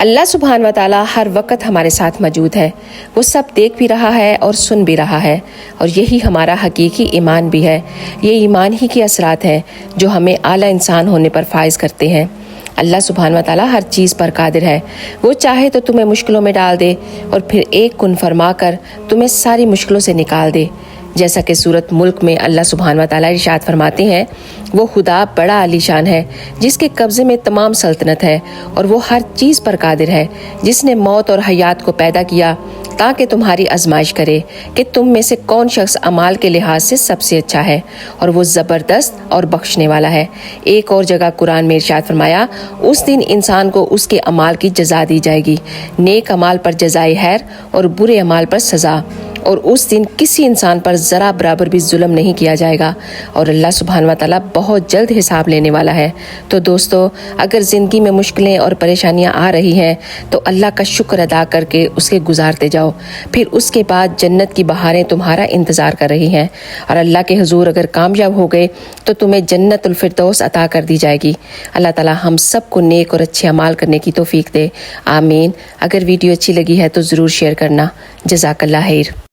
اللہ سبحانہ و تعالیٰ ہر وقت ہمارے ساتھ موجود ہے، وہ سب دیکھ بھی رہا ہے اور سن بھی رہا ہے، اور یہی ہمارا حقیقی ایمان بھی ہے۔ یہ ایمان ہی کے اثرات ہیں جو ہمیں اعلیٰ انسان ہونے پر فائز کرتے ہیں۔ اللہ سبحانہ و تعالیٰ ہر چیز پر قادر ہے، وہ چاہے تو تمہیں مشکلوں میں ڈال دے اور پھر ایک کن فرما کر تمہیں ساری مشکلوں سے نکال دے۔ جیسا کہ سورۃ ملک میں اللہ سبحانہ و تعالیٰ ارشاد فرماتے ہیں، وہ خدا بڑا عالی شان ہے جس کے قبضے میں تمام سلطنت ہے، اور وہ ہر چیز پر قادر ہے، جس نے موت اور حیات کو پیدا کیا تاکہ تمہاری آزمائش کرے کہ تم میں سے کون شخص اعمال کے لحاظ سے سب سے اچھا ہے، اور وہ زبردست اور بخشنے والا ہے۔ ایک اور جگہ قرآن میں ارشاد فرمایا، اس دن انسان کو اس کے اعمال کی جزا دی جائے گی، نیک اعمال پر جزائے خیر اور برے اعمال پر سزا، اور اس دن کسی انسان پر ذرا برابر بھی ظلم نہیں کیا جائے گا، اور اللہ سبحانہ و تعالیٰ بہت جلد حساب لینے والا ہے۔ تو دوستو، اگر زندگی میں مشکلیں اور پریشانیاں آ رہی ہیں تو اللہ کا شکر ادا کر کے اس کے گزارتے جاؤ، پھر اس کے بعد جنت کی بہاریں تمہارا انتظار کر رہی ہیں، اور اللہ کے حضور اگر کامیاب ہو گئے تو تمہیں جنت الفردوس عطا کر دی جائے گی۔ اللہ تعالیٰ ہم سب کو نیک اور اچھے اعمال کرنے کی توفیق دے، آمین۔ اگر ویڈیو اچھی لگی ہے تو ضرور شیئر کرنا۔ جزاک اللہ خیر۔